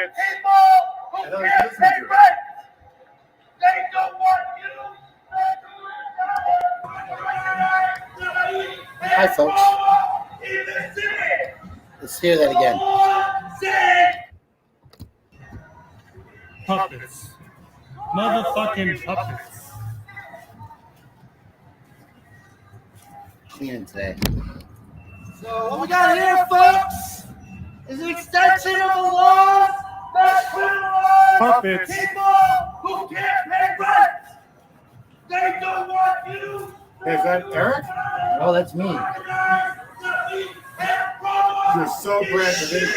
puppets. People who can't pay rent. They don't want you. Hi, folks. Let's hear that again. Puppets. Motherfucking puppets. Cleaning today. So what we got here, folks, is an extension of the laws that criminalize Puppets. people who can't pay rent. They don't want you. Is that Eric? Oh, that's me. You're so brand new.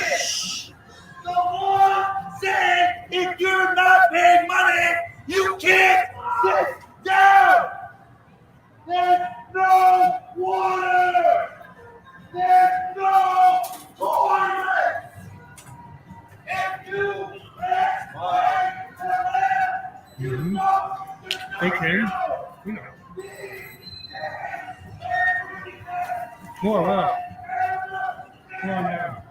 The law said if you're not paying money, you can't sit down. There's no water. There's no toilet. If you can't pay to live, you know. Okay. More up. Come on now.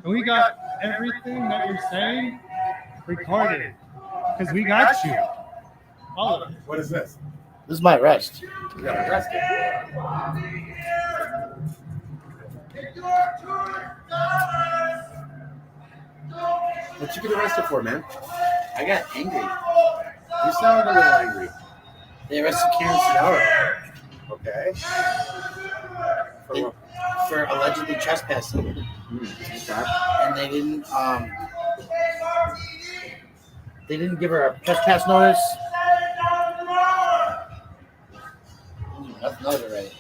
And we got everything that you're saying recorded. Because we got you. All of it. What is this? This is my arrest. You got arrested. What you get arrested for, man? I got angry. You sound a little angry. They arrested Karen Sidara Okay. for allegedly trespassing, Okay. and they didn't give her a trespass notice. That's another right.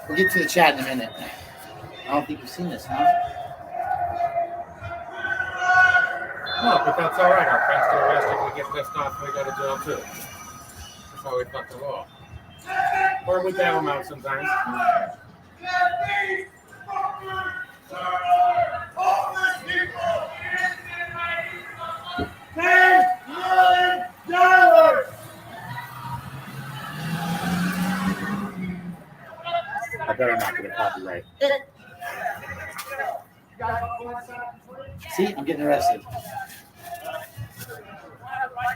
We'll get to the chat in a minute. I don't think you've seen this, huh? No, but that's all right. Our friends get arrested, we get pissed off, we go to jail too. That's how we fuck the law. Or we bail them out sometimes. $10 million. I better not get a copyright. See, I'm getting arrested.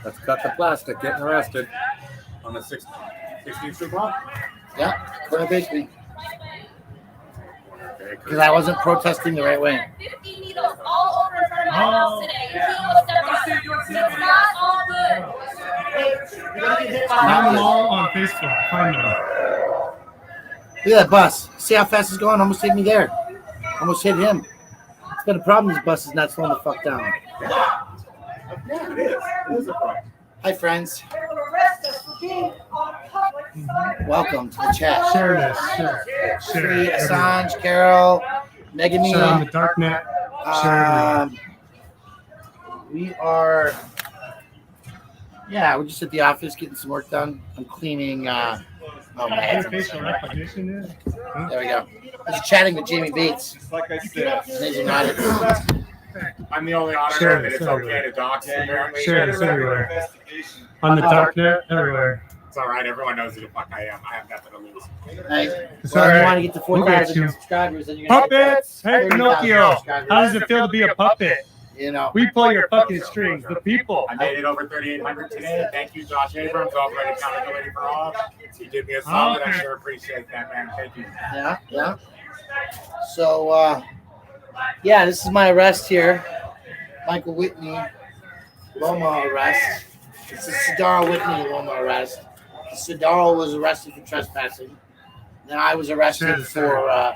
Let's cut the plastic. Getting arrested on the 16th Street block. Yeah, corner basement. Okay, Because I wasn't protesting the right way. 50 needles all over in front of my house today. He was stepped on. It's not all good. Find them all on Facebook. Find them. Look at that bus. See how fast it's going? Almost hit me there. Almost hit him. It's been a problem. This bus is not slowing the fuck down. Yeah, it is. It is a problem. Hi, friends. They will arrest us for being on public sidewalk. Welcome to the chat. Share this. Share Free it. Assange, Carol, Megami. Share on the darknet. Share it. We are, we're just at the office getting some work done. I'm cleaning. My head's on. Facial recognition is. There we go. I was chatting with Jamie Bates. Like I said, Amazing audits. I'm the only auditor Share that this it's okay to dox. Apparently. Share this everywhere. On the darknet, everywhere. It's all right. Everyone knows who the fuck I am. I have nothing to lose. Right. It's Well, all if you right. want to get to We'll get 4,000 you. subscribers, then you're gonna Puppets! Hey, 30,000 Pinocchio! subscribers. How does it feel to be a puppet? You know, We pull your fucking strings, the people. I made it over 3,800 today. Thank you, Josh Abrams, over at Accountability for All. You did me a solid. I sure appreciate that, man. Thank you. yeah. So, this is my arrest here. Michael Whitney, Loma arrest. It's a Sidara Whitney Loma arrest. Sidara was arrested for trespassing. Then I was arrested for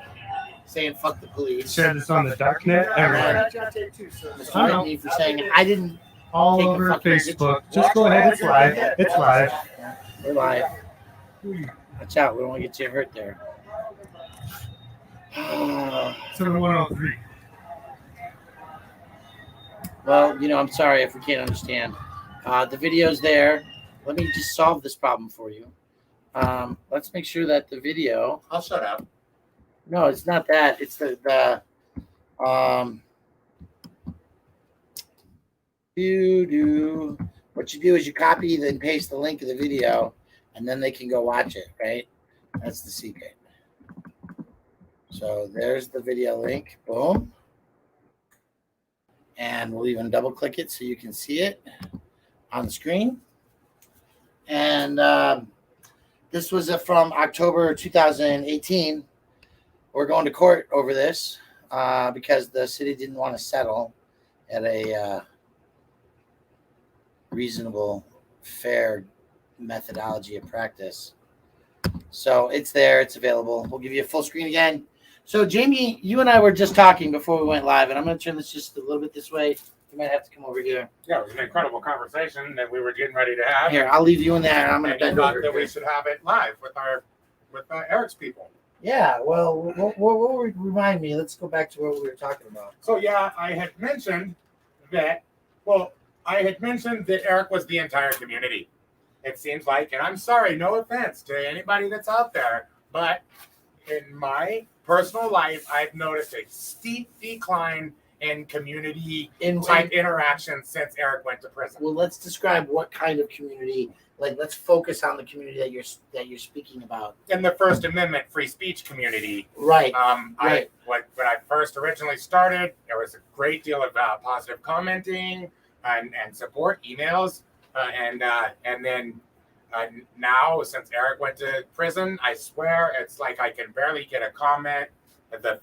saying fuck the police. Share this on the darknet, everywhere. Mr. Whitney for saying I didn't. All Take a over fucking Facebook. Just go ahead, it's live. It's live. We're live. Watch out, we don't want to get you hurt there. 7103. Well, I'm sorry if we can't understand. The video's there. Let me just solve this problem for you. Let's make sure that the video. I'll shut up. No, it's not that. It's the what you do is you copy then paste the link of the video, and then they can go watch it, right? That's the secret. So there's the video link. Boom. And we'll even double click it so you can see it on the screen. And this was from October 2018. We're going to court over this because the city didn't want to settle at a reasonable, fair methodology of practice. So it's there. It's available. We'll give you a full screen again. So, Jamie, you and I were just talking before we went live, and I'm going to turn this just a little bit this way. You might have to come over here. Yeah, it was an incredible conversation that we were getting ready to have. Here, I'll leave you in there. I'm going to And you bend thought over that we here. should have it live with Eric's people. Yeah, well, what remind me? Let's go back to what we were talking about. So yeah, I had mentioned that Eric was the entire community. It seems like, and I'm sorry, no offense to anybody that's out there, but in my personal life, I've noticed a steep decline in community type interactions since Eric went to prison. Well, let's describe what kind of community. Like, let's focus on the community that you're speaking about. In the First Amendment free speech community, Right. When I first originally started, there was a great deal of positive commenting and support emails, and then now since Eric went to prison, I swear it's like I can barely get a comment.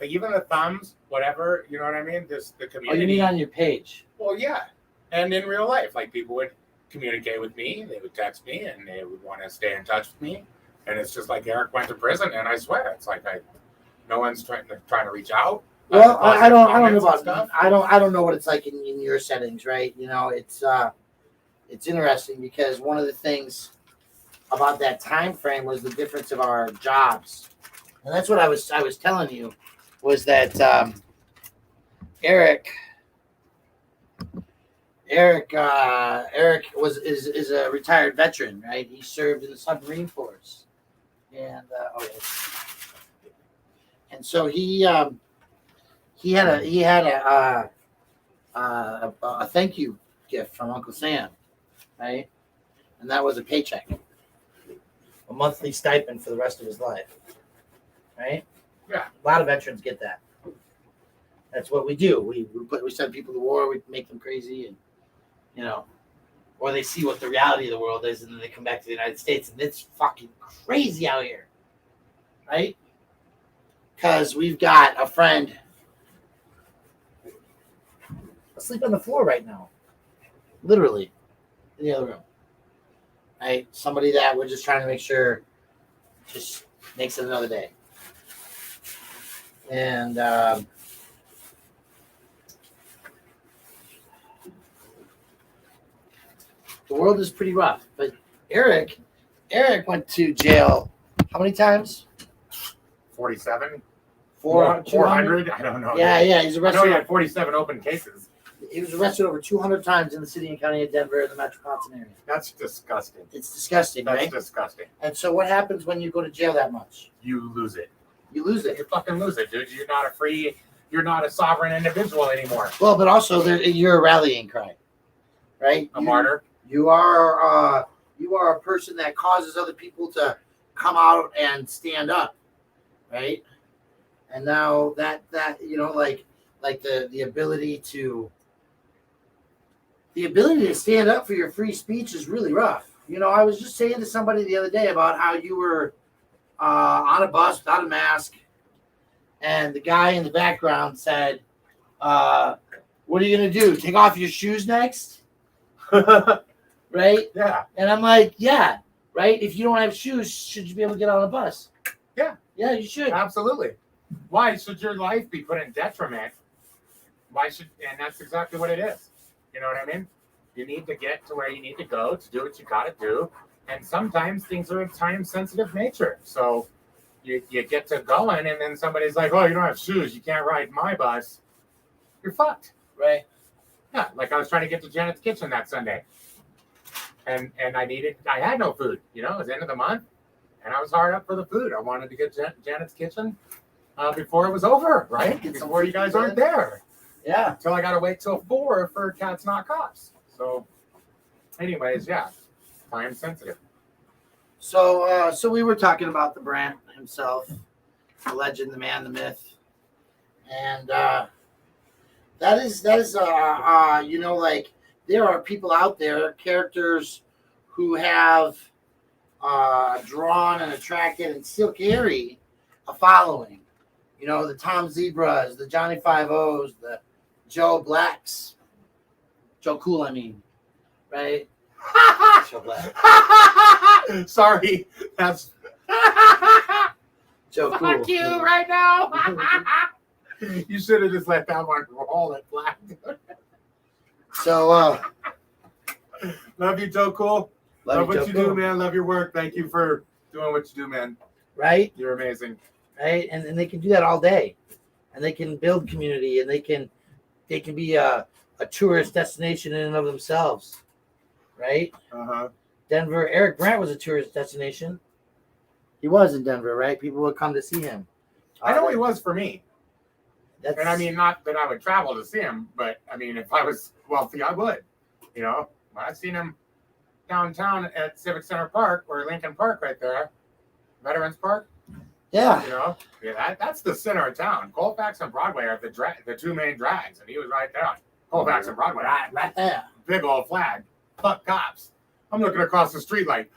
Even the thumbs, whatever, you know what I mean? The community. Oh, you mean on your page? Well, yeah, and in real life, like people would communicate with me, they would text me, and they would want to stay in touch with me. And it's just like Eric went to prison, and I swear it's like no one's trying to reach out. Well, I don't know about stuff. I don't know what it's like in your settings, right? You know, it's interesting because one of the things about that time frame was the difference of our jobs, and that's what I was telling you was that Eric is a retired veteran, right? He served in the submarine force, and and so he had a thank you gift from Uncle Sam, right? And that was a paycheck, a monthly stipend for the rest of his life, right? Yeah, a lot of veterans get that. That's what we do. We send people to war. We make them crazy, and or they see what the reality of the world is, and then they come back to the United States, and it's fucking crazy out here, right? Because we've got a friend asleep on the floor right now, literally in the other room, right? Somebody that we're just trying to make sure just makes it another day, and the world is pretty rough. But Eric went to jail how many times? 47, 400. I don't know. Yeah, he's I know arrested. he had 47 open cases. He was arrested over 200 times in the city and county of Denver and the metropolitan area. That's disgusting. It's disgusting, That's right? disgusting. And so what happens when you go to jail that much? You lose it. You lose it. You fucking lose it, dude. You're not a sovereign individual anymore. Well, but also you're a rallying cry, right? A martyr. You are a person that causes other people to come out and stand up, right? And now that like the ability to stand up for your free speech is really rough. I was just saying to somebody the other day about how you were on a bus without a mask, and the guy in the background said, "What are you gonna do? Take off your shoes next?" Right? Yeah. And I'm like, yeah, right? If you don't have shoes, should you be able to get on a bus? Yeah. Yeah, you should. Absolutely. Why should your life be put in detriment? And that's exactly what it is. You know what I mean? You need to get to where you need to go to do what you got to do. And sometimes things are of time-sensitive nature. So you get to going, and then somebody's like, oh, you don't have shoes. You can't ride my bus. You're fucked. Right. Yeah, like I was trying to get to Janet's Kitchen that Sunday. And I had no food. It was the end of the month, and I was hard up for the food. I wanted to get Janet's Kitchen before it was over, right? Before you guys aren't there. Yeah. Till I got to wait till 4 for Cats Not Cops. So anyways, yeah, time sensitive. So we were talking about the Brant himself, the legend, the man, the myth, and that is you know, like there are people out there, characters who have drawn and attracted and still carry a following. You know, the Tom Zebras, the Johnny Five O's, the Joe Blacks, Joe Cool, I mean, right? Joe Black. Sorry, that's Joe Cool. fuck you right now. You should have just let that one roll at Black. So Love you, Joe Cool. Love what Joe you Cool. do, man. Love your work. Thank you for doing what you do, man. Right? You're amazing. Right? And they can do that all day. And they can build community, and they can be a tourist destination in and of themselves. Right? Uh-huh. Denver, Eric Grant was a tourist destination. He was in Denver, right? People would come to see him. I know he was for me. That's, And I mean, not that I would travel to see him, but I mean, if I was wealthy, I would. You know, I've seen him downtown at Civic Center Park or Lincoln Park right there, Veterans Park. yeah. You know, yeah, that's the center of town. Colfax and Broadway are the two main drags, and he was right there on Colfax and Broadway. Right there. Big old flag. Fuck cops. I'm looking across the street like,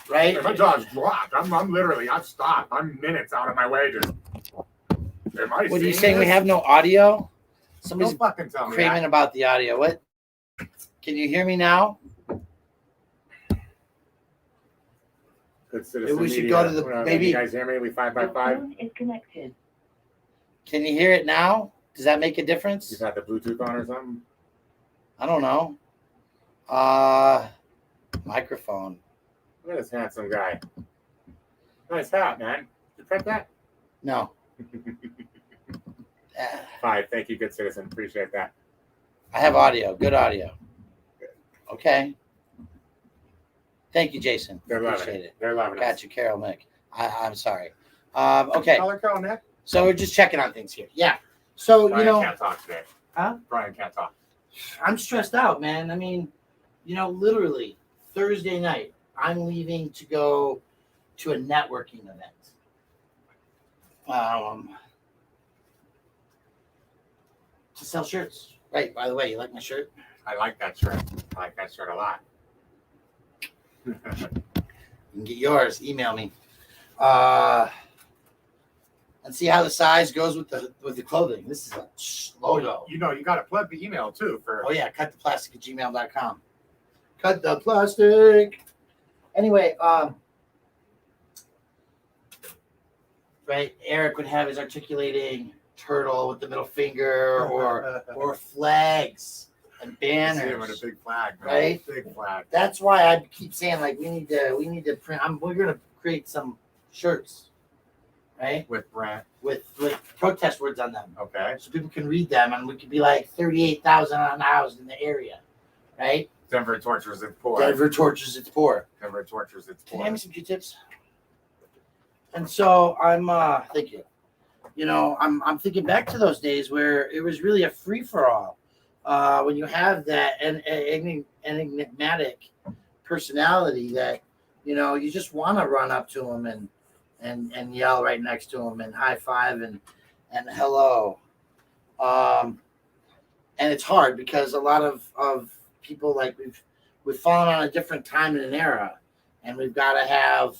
Right? my jaw's dropped. I'm literally, I've stopped. I'm minutes out of my way just. Am I What are you seeing saying? We this? have no audio? Somebody's Don't fucking tell me craving that. about the audio. What? Can you hear me now? Good citizen Maybe we should media. go to the- Can maybe- you guys hear me? We 5x5. is connected. Can you hear it now? Does that make a difference? You got the Bluetooth on or something? I don't know. Microphone. Look at this handsome guy. Nice hat, man. You cut that? No. 5. Thank you, good citizen. Appreciate that. I have audio. Good audio. Okay. Thank you, Jason. They're loving Appreciate it. They're loving it. Got you, Carol Mick. I'm sorry. Okay. Color Carl, Nick. So we're just checking on things here. Yeah. So, Brian you know, can't talk today. Huh? Brian can't talk. I'm stressed out, man. I mean, you know, literally Thursday night, I'm leaving to go to a networking event. To sell shirts. Right. By the way, you like my shirt? I like that shirt. I like that shirt a lot. You can get yours. Email me. And see how the size goes with the clothing. This is a logo. You know, you got to plug the email too for. Oh yeah, cuttheplastic@gmail.com. Cut the plastic. Anyway, right, Eric would have his articulating turtle with the middle finger or flags and See him with a banners. big flag, man. Right? Big flag. That's why I keep saying like we need to print. We're gonna create some shirts, right, With Brent. with protest words on them, Okay. so people can read them, and we could be like 38,000 unhoused in the area, right? Denver tortures its poor. Denver tortures its poor. Denver tortures its Can you poor. hand me some Q-tips? And so I'm thank you. You know, I'm thinking back to those days where it was really a free for all. When you have that enigmatic personality that, you know, you just want to run up to them and yell right next to them and high five and hello. And it's hard because a lot of people, like we've fallen on a different time and an era, and we've got to have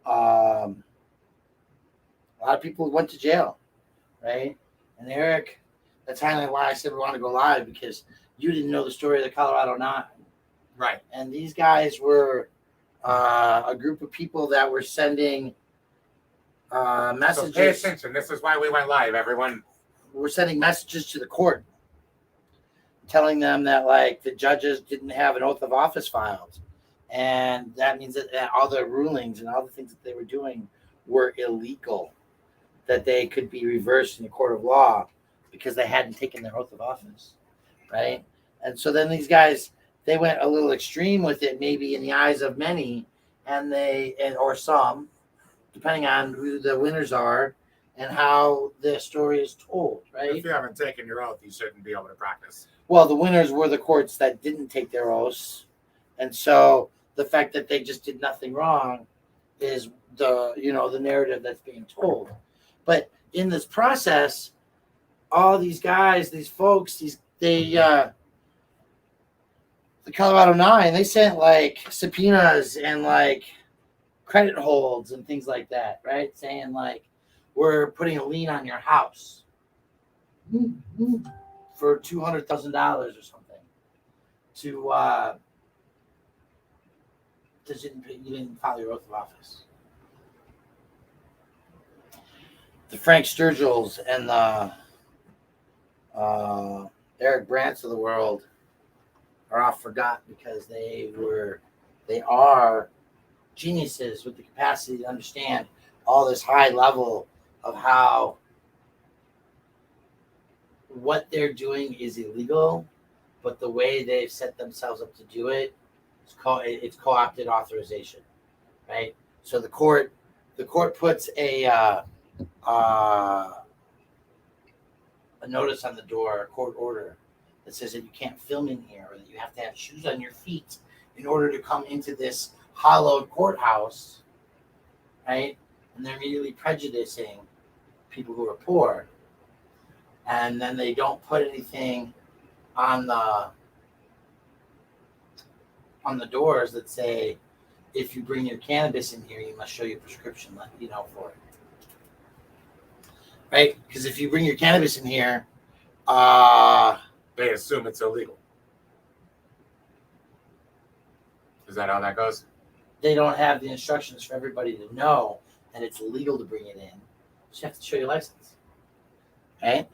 a lot of people went to jail, right? And Eric, that's kind of why I said we want to go live, because you didn't know the story of the Colorado 9. Right. And these guys were a group of people that were sending So messages. pay attention. This is why we went live, everyone. We're sending messages to the court, telling them that like the judges didn't have an oath of office filed, and that means that all the rulings and all the things that they were doing were illegal, that they could be reversed in the court of law because they hadn't taken their oath of office, right? And so then these guys, they went a little extreme with it, maybe in the eyes of many, or some, depending on who the winners are and how the story is told, right? If you haven't taken your oath, you shouldn't be able to practice. Well, the winners were the courts that didn't take their oaths, and so the fact that they just did nothing wrong is the narrative that's being told. But in this process, all these guys, these folks, the Colorado 9, they sent like subpoenas and like credit holds and things like that, right? Saying like, we're putting a lien on your house for $200,000 or something to you didn't file your oath of office. The Frank Sturgills and the Eric Brandts of the world are off forgot because they are geniuses with the capacity to understand all this high level of how what they're doing is illegal, but the way they've set themselves up to do it, it's co-opted authorization, right? So the court puts a notice on the door, a court order that says that you can't film in here, or that you have to have shoes on your feet in order to come into this hollowed courthouse, right? And they're immediately prejudicing people who are poor. And then they don't put anything on the doors that say, if you bring your cannabis in here, you must show your prescription, for it. Right? Because if you bring your cannabis in here, They assume it's illegal. Is that how that goes? they don't have the instructions for everybody to know that it's illegal to bring it in. So you have to show your license. Right?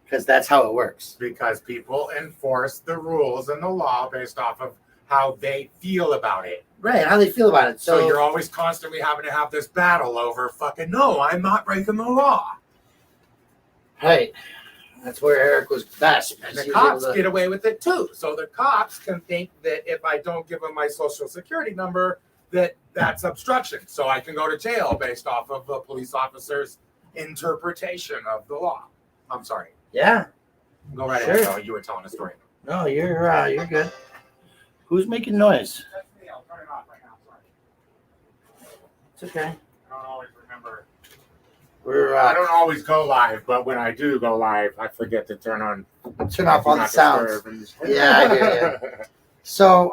Because that's how it works. Because people enforce the rules and the law based off of how they feel about it. Right, how they feel about it. So you're always constantly having to have this battle over fucking, no, I'm not breaking the law. Right. That's where Eric was best. And the cops get away with it too. So the cops can think that if I don't give them my social security number, that's obstruction. So I can go to jail based off of a police officer's interpretation of the law. I'm sorry. Yeah. Go right Sure. ahead. No, you were telling a story. No, you're good. Who's making noise? That's me. I'll turn it off right now. Sorry. It's okay. I don't always remember. I I don't always go live, but when I do go live, I forget to turn on. turn off all the Not sounds. Disturb. Yeah, I hear you. So,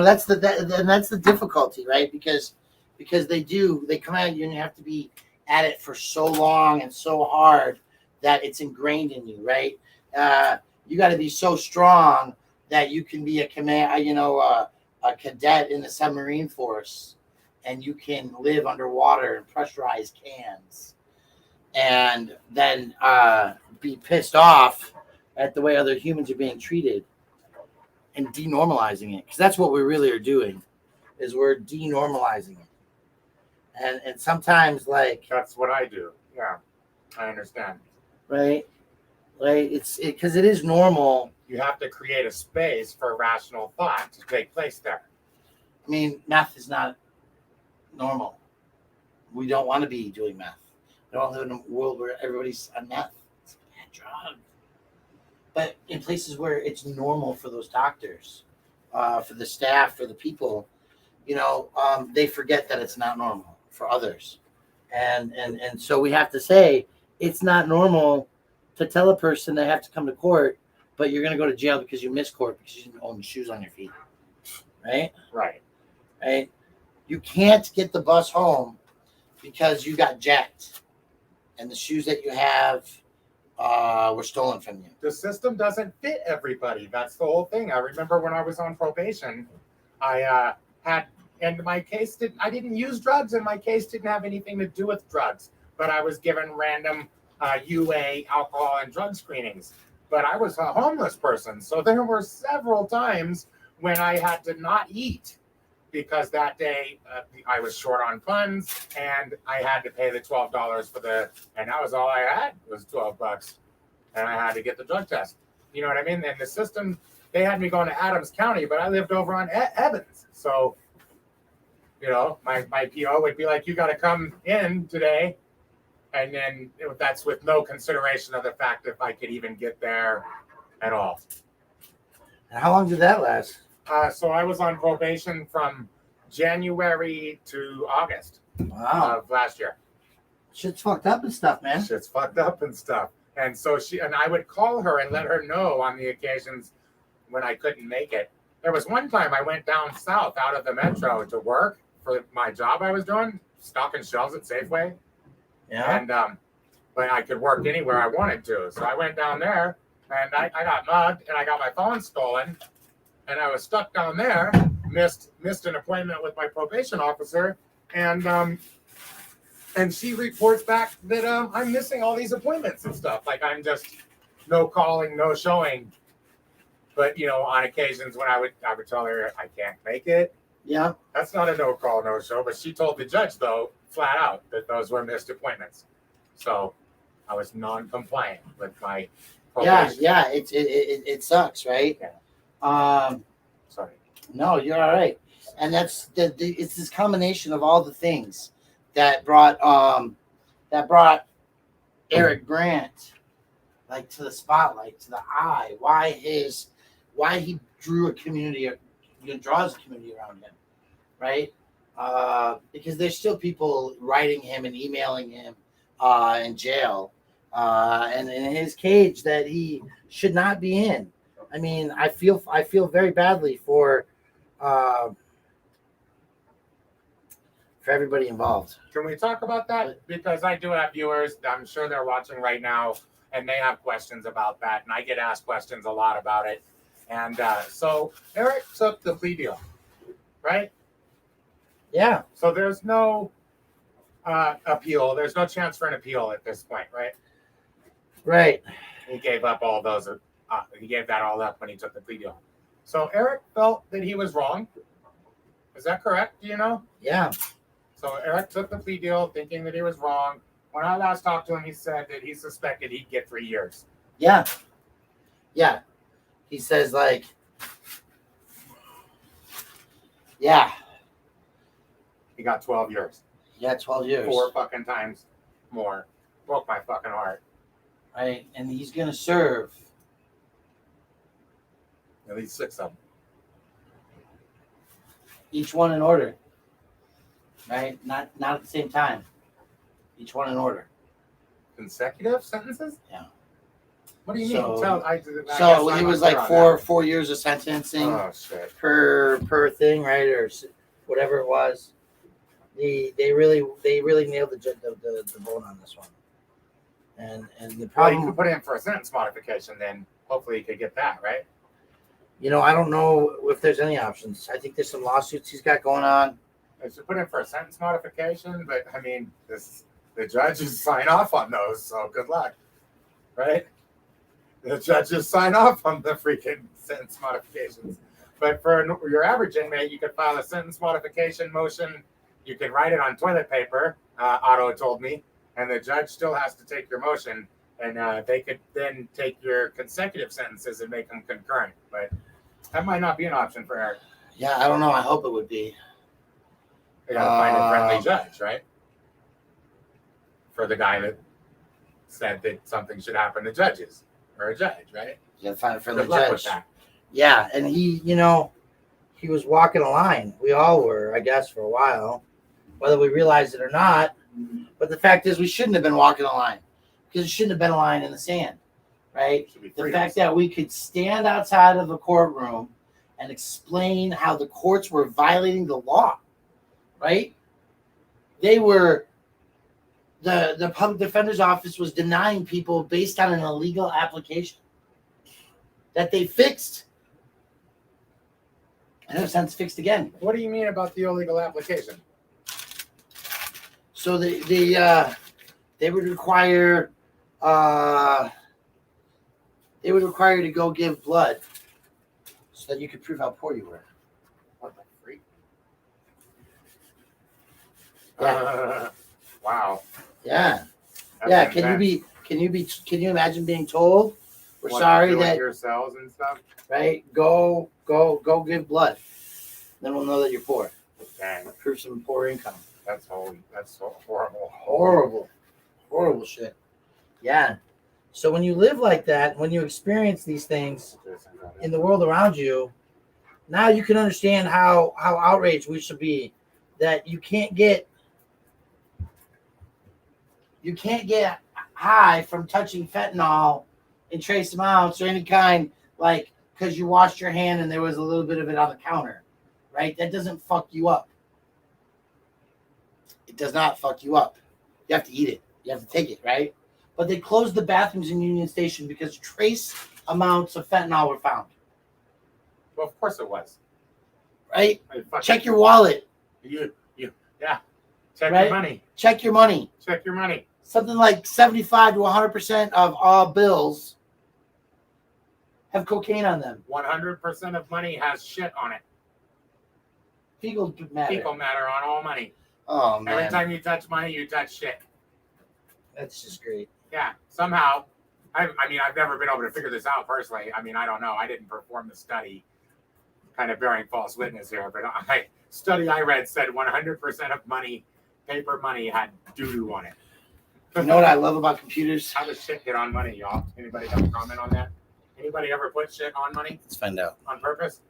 that's the difficulty, right? Because they come at you and you have to be at it for so long and so hard that it's ingrained in you, right? You got to be so strong that you can be a cadet in the submarine force, and you can live underwater in pressurized cans, and then be pissed off at the way other humans are being treated and denormalizing it, because that's what we really are doing, is we're denormalizing it, and sometimes like That's what I do. Yeah, I understand. right, it's because it is normal. You have to create a space for rational thought to take place there. I mean, meth is not normal. We don't want to be doing meth. We don't live in a world where everybody's on meth. It's a bad drug. But in places where it's normal for those doctors, for the staff, for the people, they forget that it's not normal for others. And so we have to say it's not normal to tell a person they have to come to court, but you're going to go to jail because you missed court because you didn't own shoes on your feet. Right? Right. Right? You can't get the bus home because you got jacked and the shoes that you have were stolen from you. The system doesn't fit everybody. That's the whole thing. I remember when I was on probation, I didn't use drugs, and my case didn't have anything to do with drugs, but I was given random UA alcohol and drug screenings. But I was a homeless person, so there were several times when I had to not eat because that day I was short on funds and I had to pay the $12 and that was all I had was $12, and I had to get the drug test. You know what I mean? And the system, they had me going to Adams County, but I lived over on Evans, so my PO would be like, "You got to come in today," and then that's with no consideration of the fact if I could even get there at all. And how long did that last? So I was on probation from January to August Wow. of last year. Shit's fucked up and stuff, man. Shit's fucked up and stuff. And so I would call her and let her know on the occasions when I couldn't make it. There was one time I went down south out of the metro to work for my job I was doing, stocking shelves at Safeway. Yeah. And but I could work anywhere I wanted to. So I went down there and I got mugged and I got my phone stolen and I was stuck down there, missed an appointment with my probation officer, and she reports back that I'm missing all these appointments and stuff. Like I'm just no calling, no showing. But on occasions when I would tell her I can't make it. Yeah. That's not a no call, no show. But she told the judge though, flat out, that those were missed appointments. So I was non-compliant with my probation. Yeah. It sucks, right? Yeah. Sorry. No, you're all right. And that's it's this combination of all the things that brought Eric Grant like to the spotlight, to the eye. Why he draws a community around him, right? Because there's still people writing him and emailing him in jail and in his cage that he should not be in. I mean, I feel very badly for everybody involved. Can we talk about that? Because I do have viewers. I'm sure they're watching right now, and they have questions about that, and I get asked questions a lot about it. And so Eric took the plea deal, right? Yeah. So there's no appeal. There's no chance for an appeal at this point, right? Right. He gave up all those. He gave that all up when he took the plea deal. So Eric felt that he was wrong. Is that correct? Do you know? Yeah. So Eric took the plea deal thinking that he was wrong. When I last talked to him, he said that he suspected he'd get 3 years. Yeah. Yeah. He says like, yeah. He got 12 years. Yeah, 12 years. 4 fucking times more. Broke my fucking heart. Right. And he's going to serve At least 6 of them. each one in order. Right? Not at the same time. Each one in order. Consecutive sentences? Yeah. What do you mean? So it was like 4 years of sentencing Oh shit! per thing, right, or whatever it was. They really nailed the bone on this one. And the Well, you problem, could put in for a sentence modification, then hopefully you could get that, right? I don't know if there's any options. I think there's some lawsuits he's got going on. I should put in for a sentence modification, but I mean, the judges sign off on those, so good luck, right? The judges sign off on the freaking sentence modifications. But for your average inmate, you could file a sentence modification motion. You can write it on toilet paper, Otto told me, and the judge still has to take your motion, and they could then take your consecutive sentences and make them concurrent. But that might not be an option for Eric. Yeah, I don't know. I hope it would be. They gotta find a friendly judge, right? For the guy that said that something should happen to judges or a judge, right? You gotta find a friendly Good luck with judge. that. Yeah, and he was walking a line. We all were, I guess, for a while, whether we realized it or not. But the fact is, we shouldn't have been walking a line because it shouldn't have been a line in the sand, right? Should be The freedoms. fact that we could stand outside of a courtroom and explain how the courts were violating the law, right? They were, the public defender's office was denying people based on an illegal application that they fixed. And have since fixed again. What do you mean about the illegal application? So they would require you to go give blood so that you could prove how poor you were. What the freak? Yeah. Wow. Yeah. That's Yeah. intense. Can you imagine being told, we're What to sorry do with that, your cells and stuff. right? Go give blood. Then we'll know that you're poor. Dang, Prove some poor income. that's so horrible. Horrible shit. Yeah. So when you live like that, when you experience these things in the world around you, Now you can understand how outraged we should be that you can't get high from touching fentanyl in trace amounts or any kind, like because you washed your hand and there was a little bit of it on the counter, right? That doesn't fuck you up. It does not fuck you up. You have to eat it. You have to take it, right? But they closed the bathrooms in Union Station because trace amounts of fentanyl were found. Well, of course it was. Right? Fucking- Check your wallet. Yeah. Check Right? your money. Check your money. Check your money. Something like 75 to 100% of all bills have cocaine on them. 100% of money has shit on it. Fecal matter. Fecal matter on all money. Oh, man. Every time you touch money, you touch shit. That's just great. Yeah, somehow. I mean, I've never been able to figure this out personally. I mean, I don't know. I didn't perform the study, kind of bearing false witness here, but study I read said 100% of money, paper money, had doo-doo on it. You know what I love about computers? How does shit get on money, y'all? Anybody have a comment on that? Anybody ever put shit on money Let's find out. on purpose?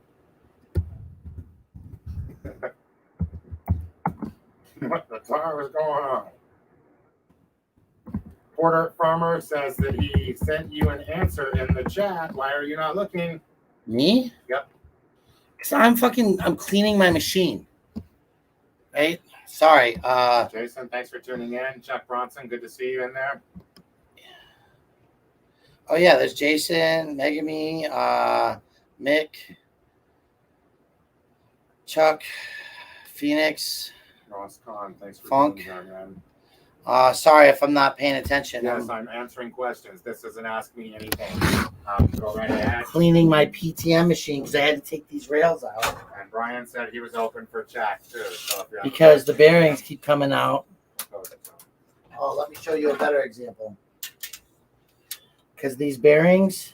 What the tar is going on? Porter Farmer says that he sent you an answer in the chat. Why are you not looking? Me? Yep. Because I'm cleaning my machine. Right? Sorry. Jason, thanks for tuning in. Chuck Bronson, good to see you in there. Oh, yeah, there's Jason, Megami, Mick, Chuck, Phoenix. Ross Kahn, thanks for Funk. being here, man. Sorry if I'm not paying attention. Yes, I'm answering questions. This isn't Ask Me Anything. Go right ahead. Cleaning my PTM machine because I had to take these rails out. And Brian said he was open for chat, too. So if you have Because a the question, bearings keep coming out. go with it. Oh, let me show you a better example. Because these bearings,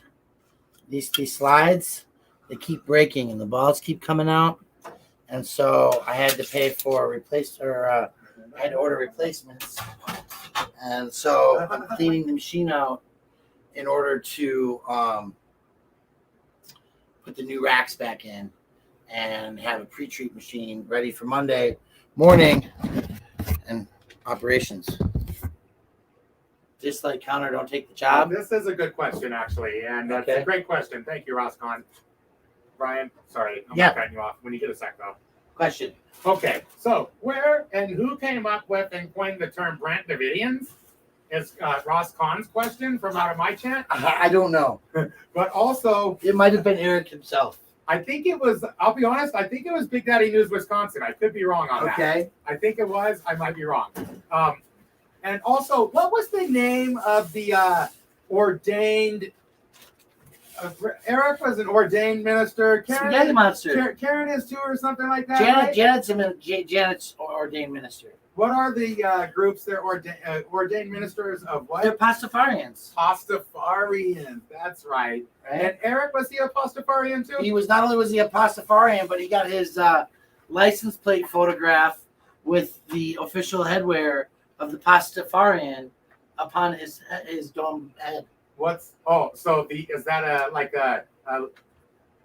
these slides, they keep breaking and the balls keep coming out. And so I had to pay for I had to order replacements. And so I'm cleaning the machine out in order to put the new racks back in and have a pre-treat machine ready for Monday morning and operations. Just like counter, don't take the job. This is a good question, actually. And that's Okay. a great question. Thank you, Ross Kahn. Brian, sorry, I'm Yeah. not cutting you off. When you get a sec, though. Question. Okay, so where and who came up with and coined the term Brant Davidians is Ross Kahn's question from out of my chat. I don't know. But also, It might have been Eric himself. I think it was, I'll be honest, I think it was Big Daddy News Wisconsin. I could be wrong on that. Okay. I think it was. I might be wrong. And also, what was the name of the ordained? Eric was an ordained minister. Spaghetti Monster. Karen is too, or something like that. Right? Janet's ordained minister. What are the groups that are ordained ministers of what? They're Pastafarians. Pastafarians. That's right. Right? And Eric, was he a Pastafarian too? He was not only was he a Pastafarian, but he got his license plate photograph with the official headwear of the Pastafarian upon his dome head. Is that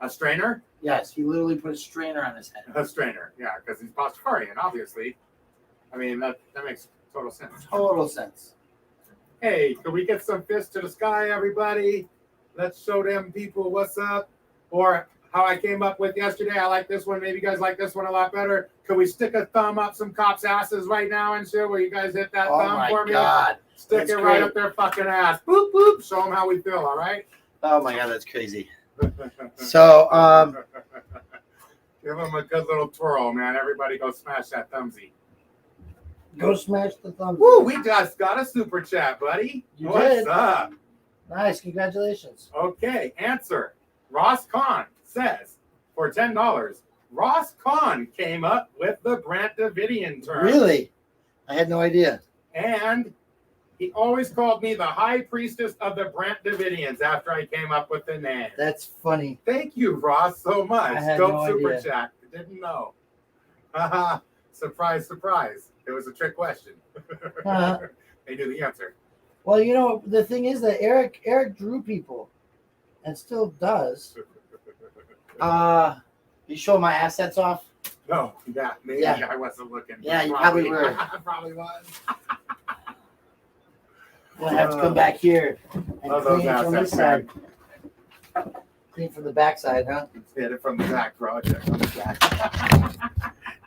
a strainer? Yes, he literally put a strainer on his head. A strainer, yeah, because he's Pastafarian, obviously. I mean, that makes total sense. Total sense. Hey, can we get some fists to the sky, everybody? Let's show them people what's up. Or how I came up with yesterday. I like this one. Maybe you guys like this one a lot better. Can we stick a thumb up some cops' asses right now and shit? Where you guys hit that Oh thumb my for me? God. Stick That's it right great. up their fucking ass. Boop, boop. Show them how we feel, all right? Oh my God, that's crazy. So, give them a good little twirl, man. Everybody go smash that thumbsy. go smash the thumb. Woo, we just got a super chat, buddy. You What's did. up? Nice, congratulations. Okay, answer. Ross Kahn says, for $10, Ross Kahn came up with the Brant Davidian term. Really? I had no idea. And he always called me the high priestess of the Brant Davidians after I came up with the name. That's funny. Thank you, Ross, so much. I had Dope no super idea. chat. Didn't know. Haha. Surprise, surprise. It was a trick question. Uh-huh. They knew the answer. Well, you know, the thing is that Eric drew people and still does. You show my assets off? No, yeah, maybe Yeah. I wasn't looking. Yeah, you probably were. Probably was. I'm gonna have to come back here and Love those clean from this assets, side. Clean from the backside, huh? Let's hit it from the back, bro. Hit it from the back.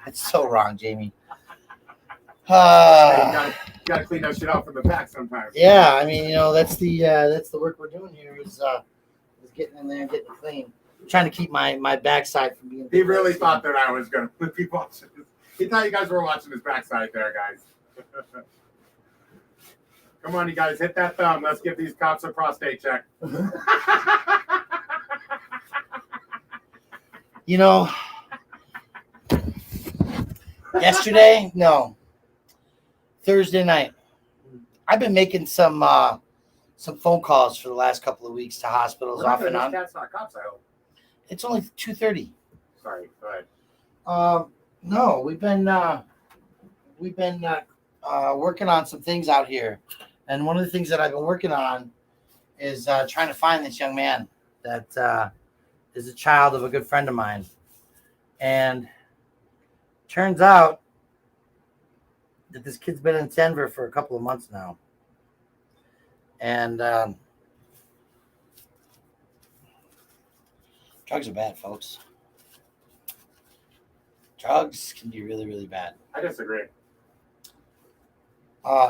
That's so wrong, Jamie. Hey, you gotta clean that shit out from the back sometimes. Yeah, I mean, that's the work we're doing here is getting in there and getting it clean. I'm trying to keep my backside from being. He really thought that I was gonna be watching this. He thought you guys were watching his backside there, guys. Come on, you guys, hit that thumb. Let's give these cops a prostate check. Yesterday, no, Thursday night, I've been making some phone calls for the last couple of weeks to hospitals off and on. That's not cops, I hope. It's only 2:30. Sorry, go ahead. No, we've been working on some things out here, and one of the things that I've been working on is trying to find this young man that is a child of a good friend of mine, and turns out that this kid's been in Denver for a couple of months now, and drugs are bad, folks. Drugs can be really, really bad. I disagree.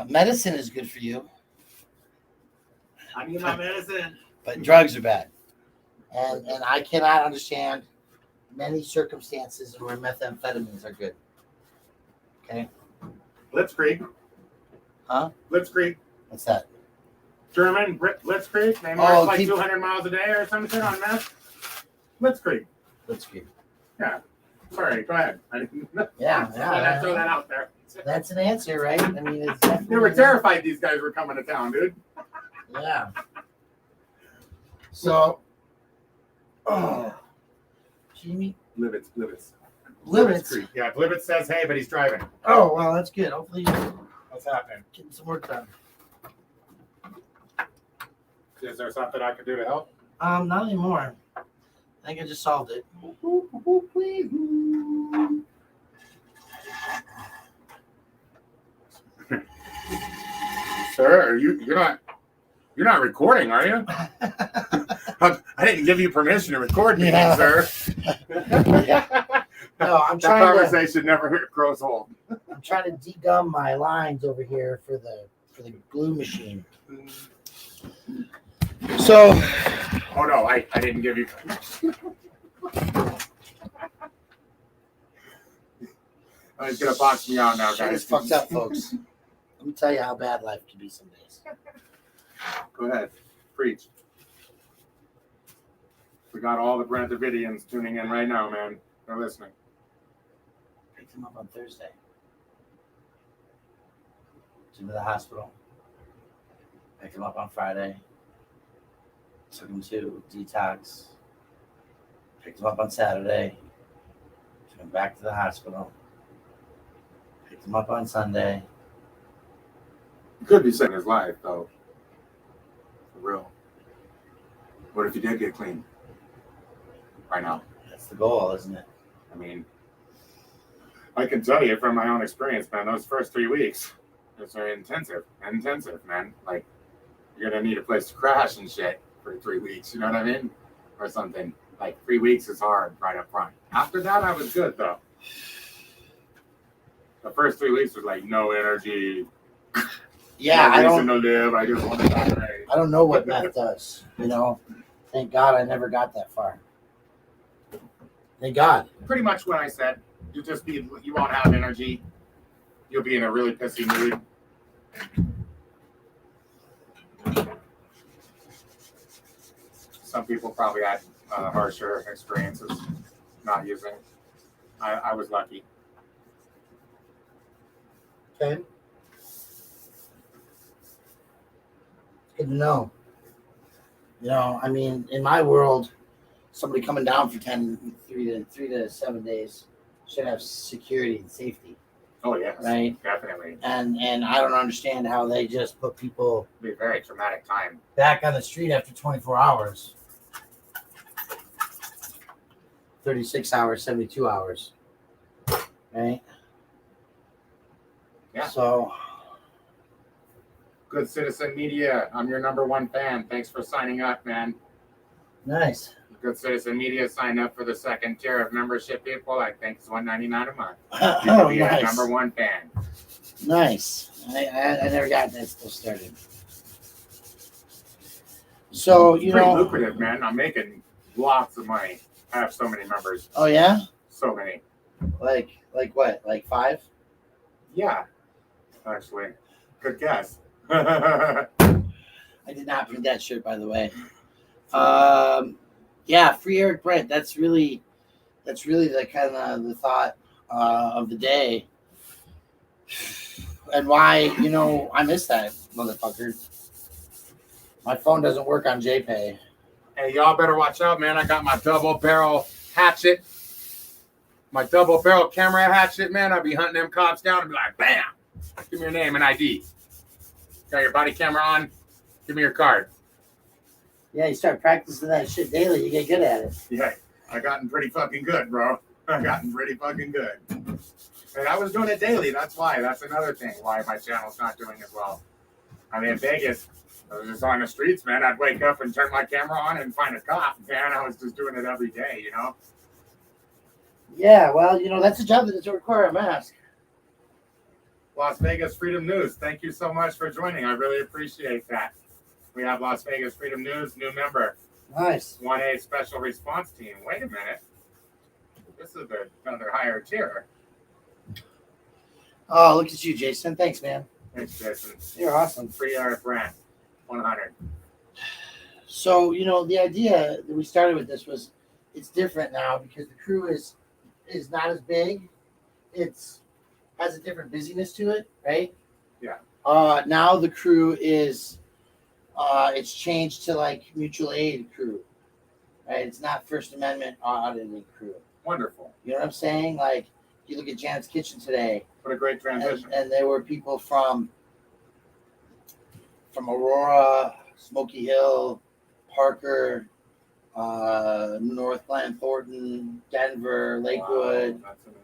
Medicine is good for you, I need my medicine. but drugs are bad. And I cannot understand many circumstances where methamphetamines are good. Okay? Blitzkrieg. Huh? Blitzkrieg. What's that? German Blitzkrieg. They Oh, march like keep- 200 miles a day or something on meth. Blitzkrieg. Let's see. Yeah. Sorry, go ahead. I didn't Yeah, I throw that out there. That's an answer, right? I mean, it's They definitely. were terrified these guys were coming to town, dude. Yeah. So, Jamie, Blivitz. Blivitz. Creek. Yeah, Blivitz says hey, but he's driving. Oh, well, that's good. Hopefully, you're What's happening? getting some work done. Is there something I can do to help? Not anymore. I think I just solved it. Sir, you're not recording, are you? I didn't give you permission to record me, Yeah. sir. No, I'm That trying to. conversation never grows old. I'm trying to degum my lines over here for the glue machine. So, Oh no, I didn't give you. He's gonna box me out now, shit guys. is fucked up, folks. Let me tell you how bad life can be some days. Go ahead, preach. We got all the Brent Davidians tuning in right now, man. They're listening. Picked him up on Thursday. Took him to the hospital. Picked him up on Friday. Took him to detox. Picked him up on Saturday. Took him back to the hospital. Picked him up on Sunday. You could be saving his life, though. For real. What if you did get clean? Right now. That's the goal, isn't it? I mean, I can tell you from my own experience, man, those first 3 weeks, it's very intensive, man. Like, you're going to need a place to crash and shit for 3 weeks, you know what I mean? Or something. Like, 3 weeks is hard right up front. After that, I was good, though. The first 3 weeks was like no energy. Yeah, no I reason don't. to live. I just want to die. I don't know what meth does. Thank God I never got that far. Thank God. Pretty much what I said. You won't have energy. You'll be in a really pissy mood. Some people probably had harsher experiences not using. I was lucky. Okay. Good to know. I mean, in my world, somebody coming down for 3 to 7 days should have security and safety, Oh yes, right? definitely. And I don't understand how they just put people It'll be a very traumatic time. back on the street after 24 hours. 36 hours, 72 hours. Right? Yeah. So, Good Citizen Media, I'm your #1 fan. Thanks for signing up, man. nice. Good Citizen Media signed up for the second tier of membership people. I think it's $1.99 a month. You can be a Nice. #1 fan. Nice. I never got that still started. So, you Pretty know. lucrative, man. I'm making lots of money. I have so many members. Oh, yeah? So many. Like what? Like 5? Yeah, actually. Good guess. I did not print that shirt, by the way. Yeah, free Eric Brent. That's really the kind of the thought of the day, and why I miss that motherfucker. My phone doesn't work on JPay. Hey, y'all better watch out, man. I got my double barrel hatchet. My double barrel camera hatchet, man. I'll be hunting them cops down and be like, bam! Give me your name and ID. Got your body camera on? Give me your card. Yeah, you start practicing that shit daily, you get good at it. Yeah, I gotten pretty fucking good, bro. I gotten pretty fucking good. And I was doing it daily. That's why. That's another thing why my channel's not doing as well. I mean, in Vegas, I was just on the streets, man. I'd wake up and turn my camera on and find a cop. Man, I was just doing it every day, you know? Yeah, well, that's a job that doesn't require a mask. Las Vegas Freedom News, thank you so much for joining. I really appreciate that. We have Las Vegas Freedom News, new member. Nice. 1A Special Response Team. Wait a minute. This is another higher tier. Oh, look at you, Jason. Thanks, man. Thanks, Jason. You're awesome. Free Eric Brand. 100. So, the idea that we started with this was it's different now because the crew is not as big. It's has a different busyness to it, right? Yeah. Now the crew is it's changed to like mutual aid crew. Right? It's not First Amendment auditing crew. Wonderful. You know what I'm saying? Like you look at Janet's Kitchen today. What a great transition. And there were people from Aurora, Smoky Hill, Parker, North Glen, Thornton, Denver, Lakewood. Wow, that's amazing.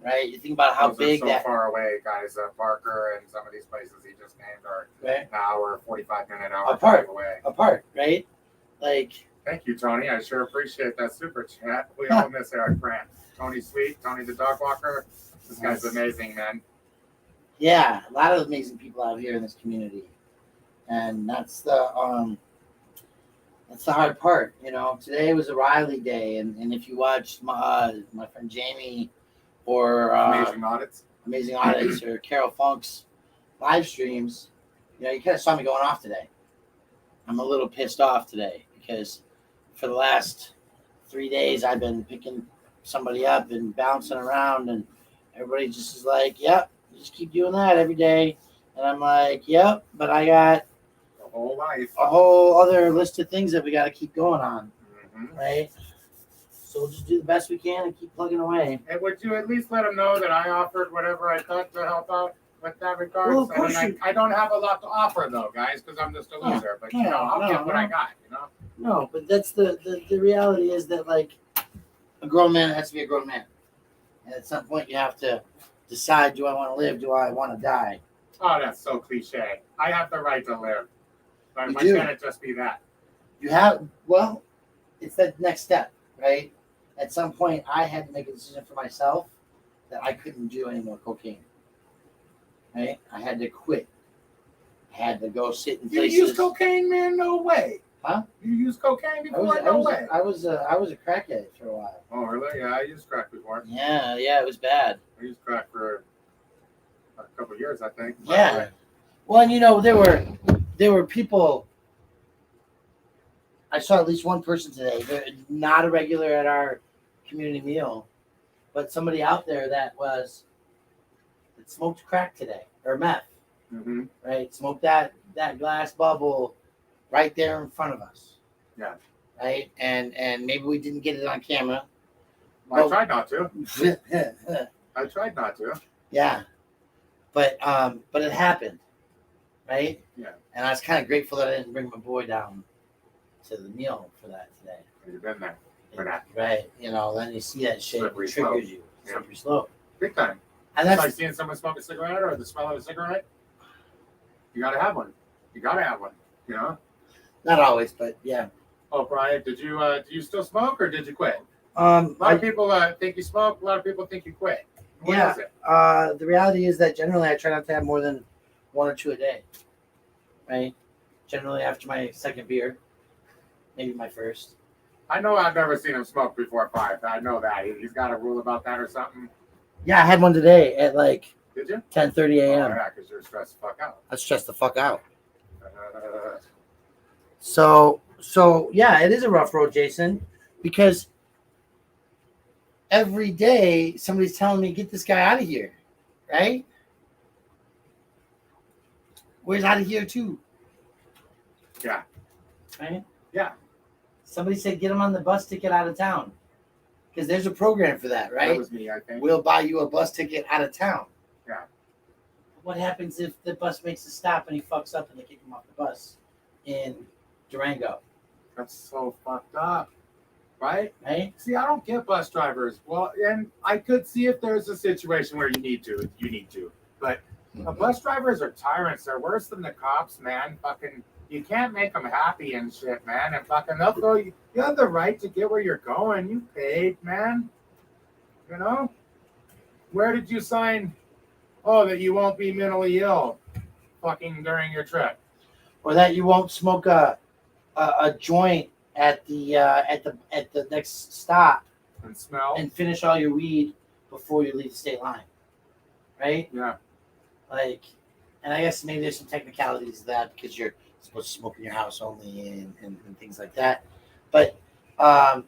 Right? You think about how Those big are so that far away, guys. Parker and some of these places he just named are right? an hour, 45-minute hour Apart. drive away. Apart, right? Like Thank you, Tony. I sure appreciate that super chat. We all miss Eric Brandt. Tony Sweet, Tony the dog walker. This guy's amazing, man. yeah, a lot of amazing people out here in this community. And that's the hard part, Today was a Riley day, and if you watched my friend Jamie or Amazing Audits. or Carol Funk's live streams, you kind of saw me going off today. I'm a little pissed off today because for the last 3 days I've been picking somebody up and bouncing around, and everybody just is like, "Yep, you just keep doing that every day," and I'm like, "Yep," but I got The whole life. a whole other list of things that we got to keep going on, Mm-hmm. right? So we'll just do the best we can and keep plugging away. And would you at least let them know that I offered whatever I thought to help out with that regards? Well, of course I don't have a lot to offer though, guys, because I'm just a loser. But I'll get what I got. No, but that's the reality is that like a grown man has to be a grown man, and at some point you have to decide: do I want to live? Do I want to die? Oh, that's so cliche. I have the right to live. Why You do. can't it just be that? You have it's that next step, right? At some point, I had to make a decision for myself that I couldn't do any more cocaine. Right? I had to quit. I had to go sit in You places. use cocaine, man? No way. Huh? You used cocaine before? No way. I was a crack addict for a while. Oh, really? Yeah, I used crack before. Yeah, it was bad. I used crack for a couple of years, I think. Yeah. Well, and there were people. I saw at least one person today. They're not a regular at our community meal, but somebody out there that smoked crack today or meth. Mm-hmm. Right? Smoked that glass bubble right there in front of us. Yeah. Right? And maybe we didn't get it on camera. Well, I tried not to. I tried not to. Yeah. But it happened. Right? Yeah. And I was kind of grateful that I didn't bring my boy down to the meal for that today. You've been there. for that. Right. You know, then you see that shit, it Slippery triggers slope. you. Yeah. Slippery slope. Big time. And It's like that's seeing someone smoke a cigarette or the smell of a cigarette. You gotta have one. You gotta have one. You know. not always, but yeah. Oh, Brian, do you still smoke or did you quit? A lot I, of people think you smoke. A lot of people think you quit. What Yeah. is it? The reality is that generally I try not to have more than 1 or 2 a day. Right. Generally after my second beer, maybe my first. I know I've never seen him smoke before 5. I know that. He's got a rule about that or something. Yeah, I had one today at like Did you? 10:30 Oh, a.m. yeah, because you're stressed the fuck out. I stressed the fuck out. Uh, So yeah, it is a rough road, Jason, because every day somebody's telling me get this guy out of here, right? Where's out of here too? Yeah. Right? Yeah. Somebody said get him on the bus ticket out of town. Because there's a program for that, That right? was me, I think. We'll buy you a bus ticket out of town. Yeah. What happens if the bus makes a stop and he fucks up and they kick him off the bus in Durango, That's so fucked up. Right? right? See, I don't get bus drivers. Well, and I could see if there's a situation where you need to. But bus drivers are tyrants. They're worse than the cops, man. Fucking, you can't make them happy and shit, man. And fucking, they'll throw you. You have the right to get where you're going. You paid, man. You know? Where did you sign? Oh, that you won't be mentally ill, fucking during your trip. Or that you won't smoke a joint at the next stop And smell. and finish all your weed before you leave the state line, right? Yeah. Like, and I guess maybe there's some technicalities to that because you're supposed to smoke in your house only and things like that. But the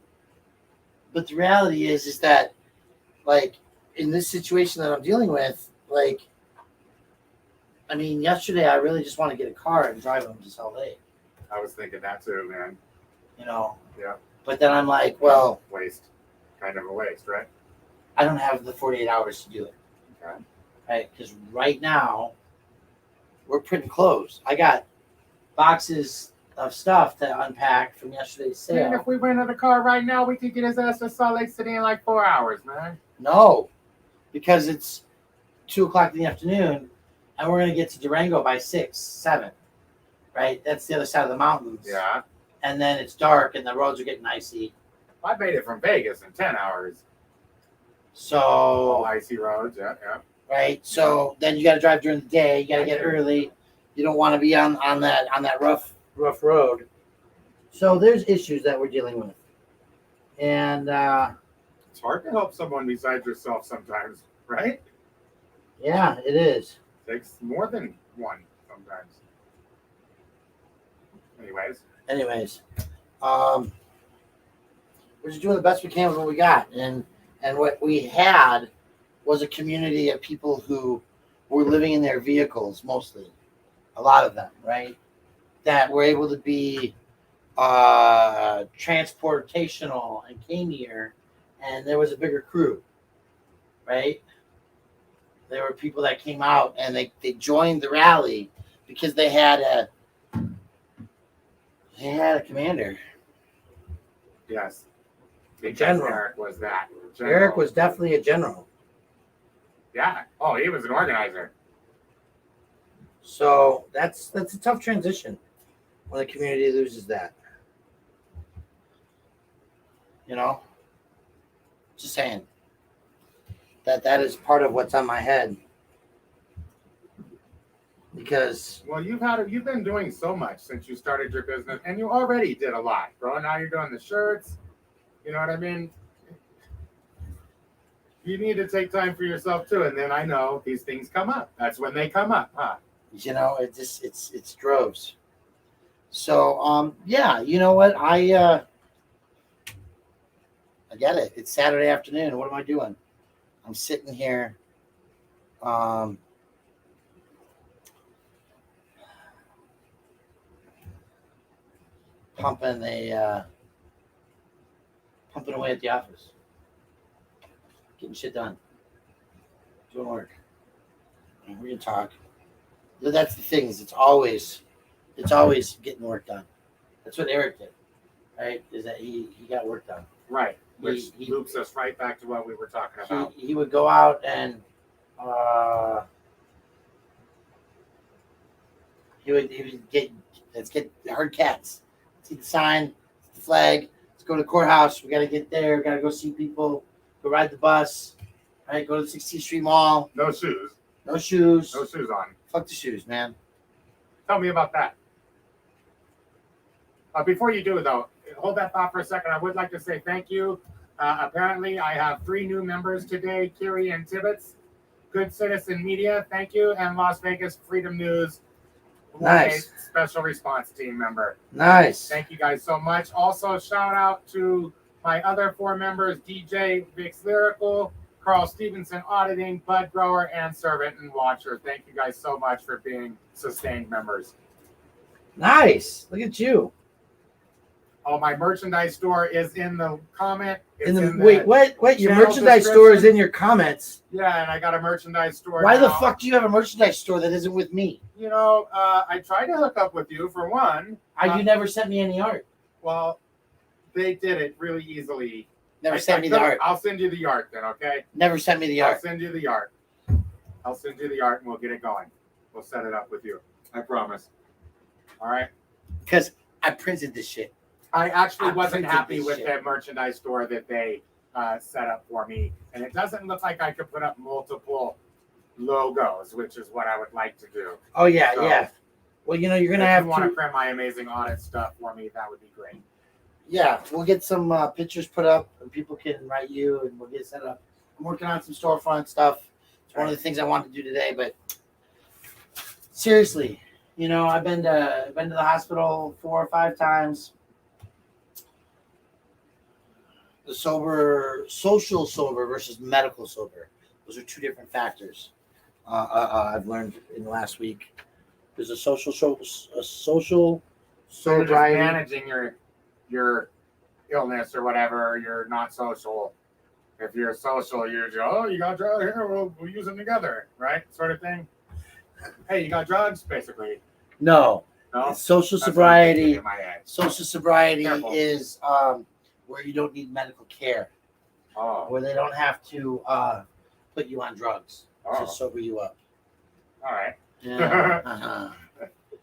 reality is that, like, in this situation that I'm dealing with, like, I mean, yesterday I really just want to get a car and drive home to Salt Lake, I was thinking that too, man. you know. Yeah. But then I'm like, well, Waste. Kind of a waste, right? I don't have the 48 hours to do it, Okay. right? Because right now we're printing clothes. I got boxes of stuff to unpack from yesterday's Man, sale. if we rented a car right now, we could get his ass to Salt Lake City in like 4 hours, man. No, because it's 2:00 in the afternoon, and we're gonna get to Durango by 6, 7. Right? That's the other side of the mountains. Yeah. And then it's dark, and the roads are getting icy. I made it from Vegas in 10 hours. So All icy roads, yeah. right, so then you got to drive during the day. You got to get early. You don't want to be on that rough road. So there's issues that we're dealing with, and It's hard to help someone besides yourself sometimes, right? yeah, it is. Takes more than one sometimes. Anyways, We're just doing the best we can with what we got, and what we had was a community of people who were living in their vehicles, mostly, a lot of them, right? That were able to be transportational and came here, and there was a bigger crew, right? There were people that came out and they joined the rally because they had a commander. yes. Because General. Eric was that. Eric was definitely a general. Yeah. Oh, he was an organizer. So that's a tough transition when the community loses that. You know, just saying that is part of what's on my head because Well, you've been doing so much since you started your business, and you already did a lot, bro. Now you're doing the shirts. You know what I mean? You need to take time for yourself too, and then I know these things come up. That's when they come up, huh? you know it's droves. So yeah, you know what I get it. It's Saturday afternoon. What am I doing? I'm sitting here. Pumping away at the office, getting shit done, doing work. And we're gonna talk. That's the thing is it's always getting work done. That's what Eric did, right? Is that he got work done. Right. Which He- loops us right back to what we were talking about. he would go out and he would get herd cats. See the sign, the flag. Let's go to the courthouse. We got to get there. We got to go see people. Go ride the bus. Right. Go to the 16th Street Mall. No shoes. No shoes. No shoes on. Fuck the shoes, man. Tell me about that. Before you do, though, hold that thought for a second. I would like to say thank you. Apparently, I have 3 new members today, Kiri and Tibbetts. Good Citizen Media, thank you. And Las Vegas Freedom News, Nice. special response team member. Nice. Thank you guys so much. Also, shout out to my other 4 members, DJ Vix Lyrical, Carl Stevenson Auditing, Bud Grower, and Servant and Watcher. Thank you guys so much for being sustained members. Nice. Look at you. Oh, my merchandise store is in the comment. It's Wait, what? Your channel merchandise store is description. in your comments. Yeah, and I got a merchandise store. Why the now. fuck do you have a merchandise store that isn't with me? You know, I tried to hook up with you for one. You never sent me any art. Well, they did it really easily. Never sent me the art. I'll send you the art then, okay? Never sent me the I'll art. send you the art. I'll send you the art and we'll get it going. We'll set it up with you. I promise. All right. Because I printed this shit. I actually I wasn't printed happy this with shit. the merchandise store that they set up for me. And it doesn't look like I could put up multiple logos, which is what I would like to do. Oh, yeah, So, yeah. Well, you're going to if have you want to. to print my amazing audit stuff for me, that would be great. Yeah, we'll get some pictures put up and people can write you and we'll get set up. I'm working on some storefront stuff. It's one of the things I wanted to do today, but seriously, I've been to the hospital 4 or 5 times. The social sober versus medical sober. Those are 2 different factors. I've learned in the last week. There's a social So you're just sobriety. managing your illness or whatever. You're not social. If you're social, you're just, oh, you got drugs here, we'll use them together, right? Sort of thing. Hey, you got drugs, basically. No, No. social That's what I'm thinking sobriety. in my head. Social sobriety Careful. is where you don't need medical care, Oh, where they don't have to put you on drugs Oh. to sober you up. all right. Yeah. Uh-huh.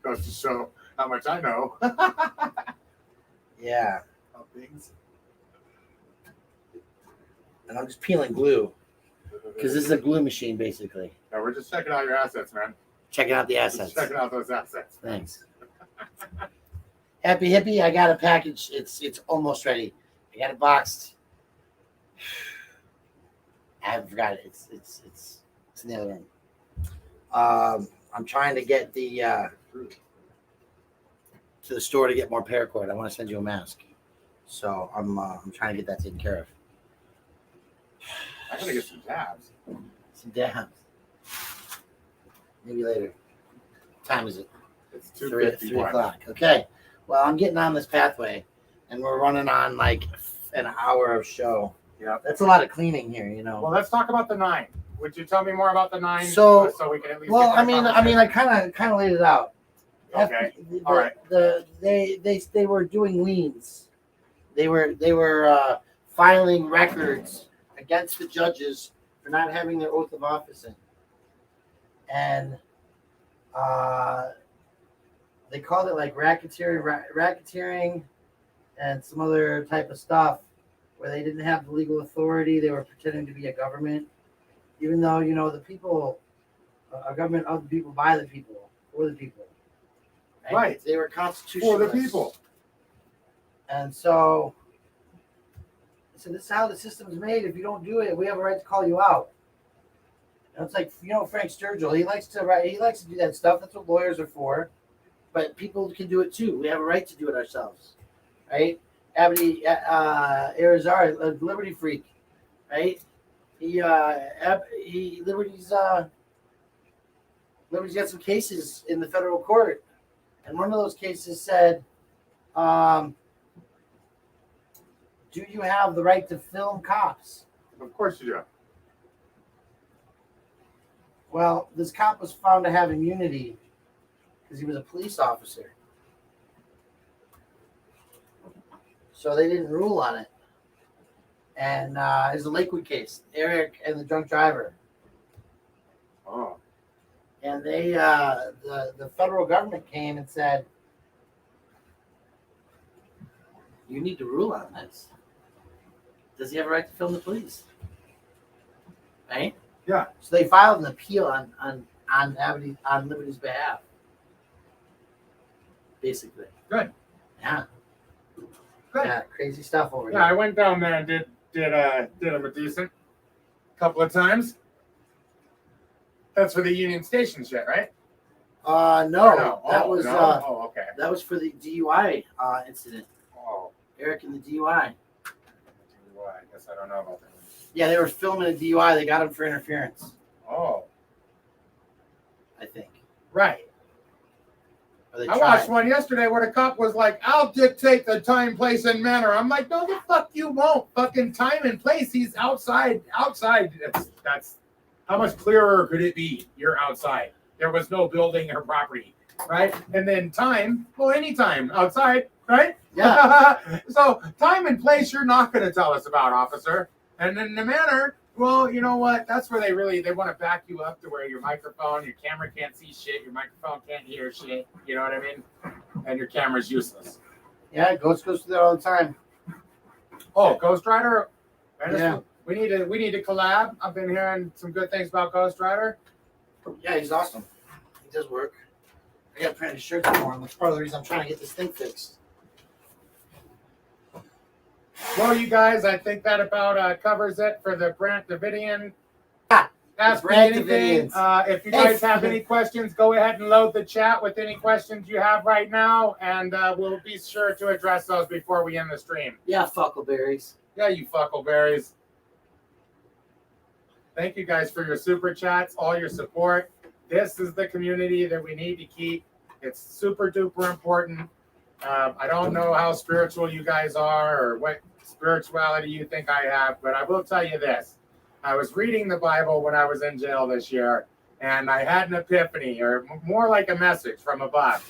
Goes to show how much I know Yeah. of things. And I'm just peeling glue because this is a glue machine, basically. No, we're just checking out your assets, man. Checking out the Just assets. checking out those assets. Thanks. Happy hippie, I got a package. It's almost ready. I got it boxed. I haven't forgot it. It's in the other room. I'm trying to get to the store to get more paracord. I want to send you a mask, so I'm trying to get that taken care of. I gotta get some tabs. Some dabs. Maybe later. What time is it? It's 3 2:51. o'clock. Okay. Well, I'm getting on this pathway, and we're running on like an hour of show. Yep. That's a lot of cleaning here, Well, let's talk about the 9. Would you tell me more about the 9? So- so we can at least. Well, get that I mean, I kind of laid it out. Okay. The, All right. They were doing liens. They were filing records against the judges for not having their oath of office in, and they called it like racketeering, and some other type of stuff where they didn't have the legal authority. They were pretending to be a government, even though the people, a government of the people, by the people, for the people. Right. They were For constitutionalists. the people. And so this is how the system's made. If you don't do it, we have a right to call you out. And it's like, Frank Sturgill, he likes to do that stuff. That's what lawyers are for. But people can do it too. We have a right to do it ourselves. Right? Abdi Arizar, a liberty freak, right? Liberty's got some cases in the federal court. And one of those cases said, do you have the right to film cops? Of course you do. Well, this cop was found to have immunity because he was a police officer. So they didn't rule on it. And it was a Lakewood case. Eric and the drunk driver. Oh. And they, the federal government came and said, you need to rule on this. Does he have a right to film the police? Right? Yeah. So they filed an appeal on Liberty's behalf. Basically. Good. Yeah. Good. Yeah, crazy stuff over Yeah, I here. went down there and did him a decent couple of times. That's for the Union Station shit, right? No, Or that Oh, was no? Oh, okay. that was for the DUI incident. Oh, Eric and the DUI. well, I guess I don't know about that. Yeah, they were filming a DUI. They got him for interference, Oh, I think. right. Or they I tried. watched one yesterday where the cop was like, "I'll dictate the time, place, and manner." I'm like, "No, the fuck you won't. Fucking time and place. He's outside. Outside. That's how much clearer could it be? You're outside. There was no building or property, right? And then time. Well, anytime outside, right? Yeah. So time and place, you're not going to tell us about, officer. And then the manner. Well, you know what? That's where they want to back you up to where your microphone, your camera can't see shit, your microphone can't hear shit. You know what I mean? And your camera's useless. Yeah, Ghost goes through that all the time. Oh, Ghost Rider. Yeah. We need to collab. I've been hearing some good things about Ghost Rider. Yeah, he's awesome. He does work. I got to print his shirts for him. That's part of the reason I'm trying to get this thing fixed. Well, you guys, I think that about covers it for the Brant Davidian. Ask me Brant anything. Davidians. If you guys have any questions, go ahead and load the chat with any questions you have right now, and we'll be sure to address those before we end the stream. Yeah, fuckleberries. Yeah, you fuckleberries. Thank you guys for your super chats, all your support. This is the community that we need to keep. It's super duper important. I don't know how spiritual you guys are or what spirituality you think I have, but I will tell you this. I was reading the Bible when I was in jail this year, and I had an epiphany, or more like a message from above.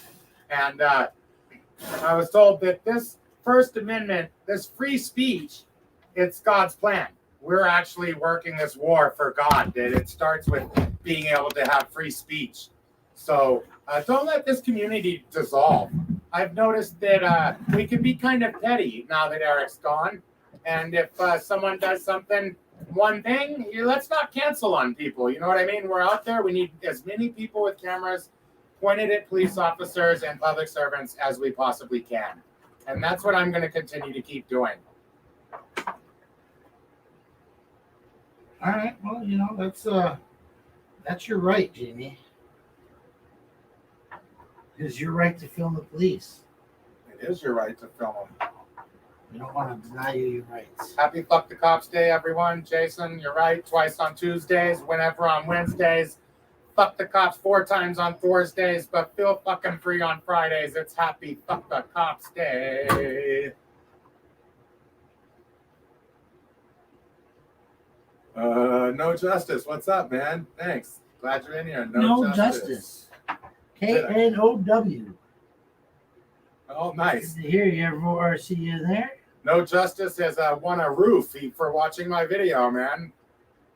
And I was told that this First Amendment, this free speech, it's God's plan. We're actually working this war for God. That it starts with being able to have free speech. So don't let this community dissolve. I've noticed that we can be kind of petty now that Eric's gone. And if someone does something, one thing, let's not cancel on people. You know what I mean? We're out there. We need as many people with cameras pointed at police officers and public servants as we possibly can. And that's what I'm going to continue to keep doing. All right. Well, you know, that's your right, Jamie. It's your right to film the police. It is your right to film them. We don't want to deny you your rights. Happy Fuck the Cops Day, everyone. Jason, you're right. Twice on Tuesdays, whenever on Wednesdays. Fuck the cops 4 times on Thursdays, but feel fucking free on Fridays. It's Happy Fuck the Cops Day. No Justice. What's up, man? Thanks. Glad you're in here. No Justice. KNOW. Oh, nice. Good to hear you or see you there. No Justice has won a roof for watching my video, man.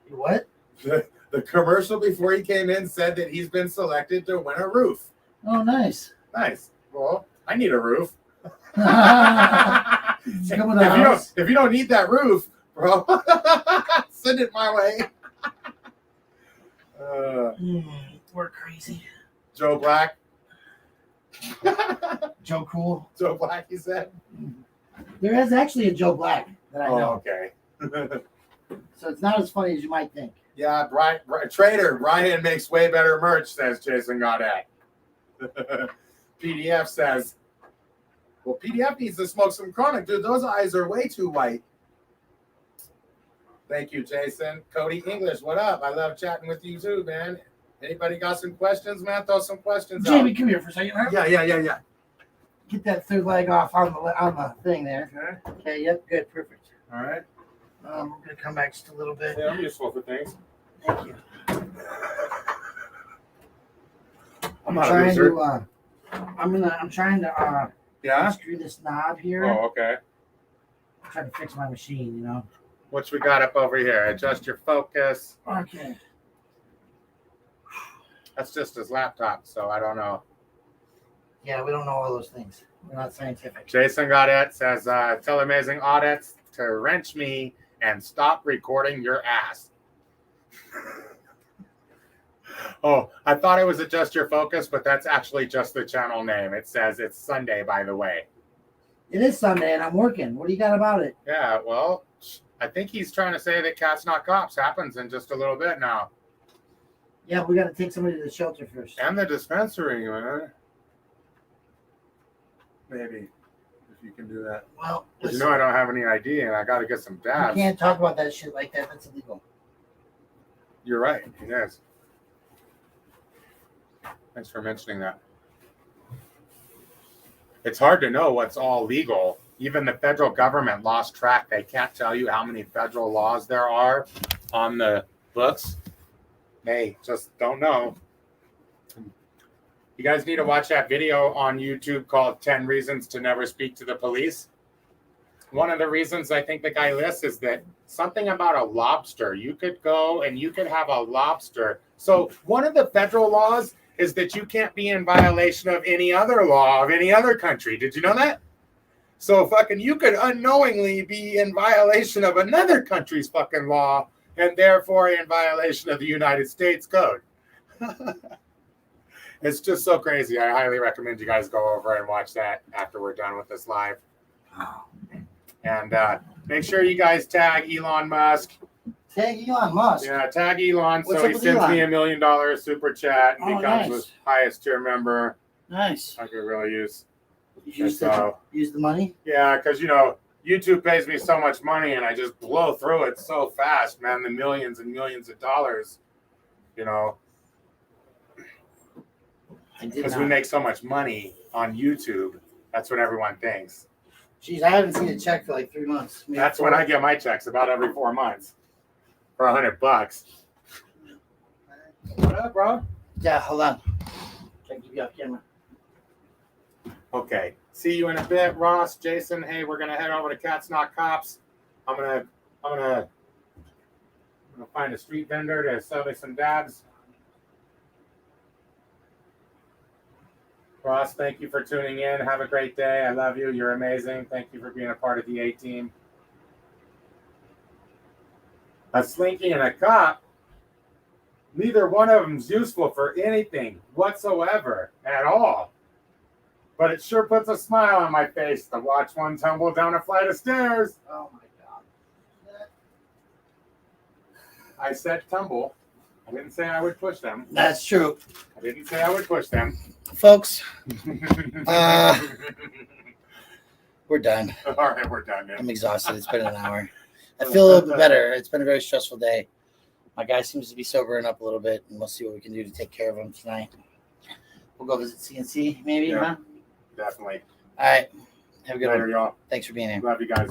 What? The commercial before he came in said that he's been selected to win a roof. Oh, nice. Nice. Well, I need a roof. It's coming to the house. If you don't need that roof, bro, send it my way. We're crazy. Joe Black. Joe Cool. Joe Black, he said. There is actually a Joe Black that I know. Okay. So it's not as funny as you might think. Yeah, Trader, Ryan makes way better merch, says Jason Goddard. PDF says, well, PDF needs to smoke some chronic. Dude, those eyes are way too white. Thank you, Jason. Cody English, what up? I love chatting with you too, man. Anybody got some questions, man? Throw some questions Jamie, out. come here for a second. Huh? Yeah. Get that third leg off on the thing there. Okay, yep, good, perfect. All right. We're gonna come back just a little bit. Yeah, I'm useful for things. Thank you. I'm not a loser. I'm trying to Yeah? screw this knob here. Oh, okay. I'm trying to fix my machine, you know. What we got up over here? Adjust your focus. Okay. That's just his laptop, so I don't know. Yeah, we don't know all those things. We're not scientific. Jason got it. Says, tell Amazing Audits to wrench me and stop recording your ass. Oh, I thought it was Adjust Your Focus, but that's actually just the channel name. It says it's Sunday, by the way. It is Sunday and I'm working. What do you got about it? Yeah, well, I think he's trying to say that Cats Not Cops happens in just a little bit now. Yeah, we got to take somebody to the shelter first. And the dispensary, man. Maybe, if you can do that. Well, Because you know I don't have any ID and I got to get some you dabs. can't talk about that shit like that. That's illegal. You're right, it is. Thanks for mentioning that. It's hard to know what's all legal. Even the federal government lost track. They can't tell you how many federal laws there are on the books. They just don't know. You guys need to watch that video on YouTube called 10 Reasons to Never Speak to the Police. One of the reasons I think the guy lists is that something about a lobster. You could go and you could have a lobster. So one of the federal laws is that you can't be in violation of any other law of any other country. Did you know that? So fucking you could unknowingly be in violation of another country's fucking law and therefore in violation of the United States Code. It's just so crazy. I highly recommend you guys go over and watch that after we're done with this live. And make sure you guys tag Elon Musk. Tag Elon Musk. Yeah, tag Elon What's so up he with sends Elon? me $1 million super chat and Oh, becomes nice. the highest tier member. Nice. I could really use. You use So, the money? yeah, because YouTube pays me so much money and I just blow through it so fast, man. The millions and millions of dollars, I did because we not. make so much money on YouTube. That's what everyone thinks. Jeez, I haven't seen a check for like 3 months. Maybe That's 4. when I get my checks, about every 4 months for $100. What up, bro? Yeah, hold on. Can I keep you off camera? Okay. See you in a bit, Ross, Jason. Hey, we're gonna head over to Cats Not Cops. I'm gonna find a street vendor to sell me some dabs. Ross, thank you for tuning in. Have a great day. I love you. You're amazing. Thank you for being a part of the A team. A slinky and a cop, neither one of them's useful for anything whatsoever at all. But it sure puts a smile on my face to watch one tumble down a flight of stairs. Oh my God. I said tumble. I didn't say I would push them. That's true. I didn't say I would push them. Folks, we're done. All right, we're done, man. I'm exhausted. It's been an hour. I feel a little bit better. It's been a very stressful day. My guy seems to be sobering up a little bit, and we'll see what we can do to take care of him tonight. We'll go visit CNC, maybe, Yeah. huh? Definitely. All right. Have a good Later, one. y'all. Thanks for being here. Love you guys.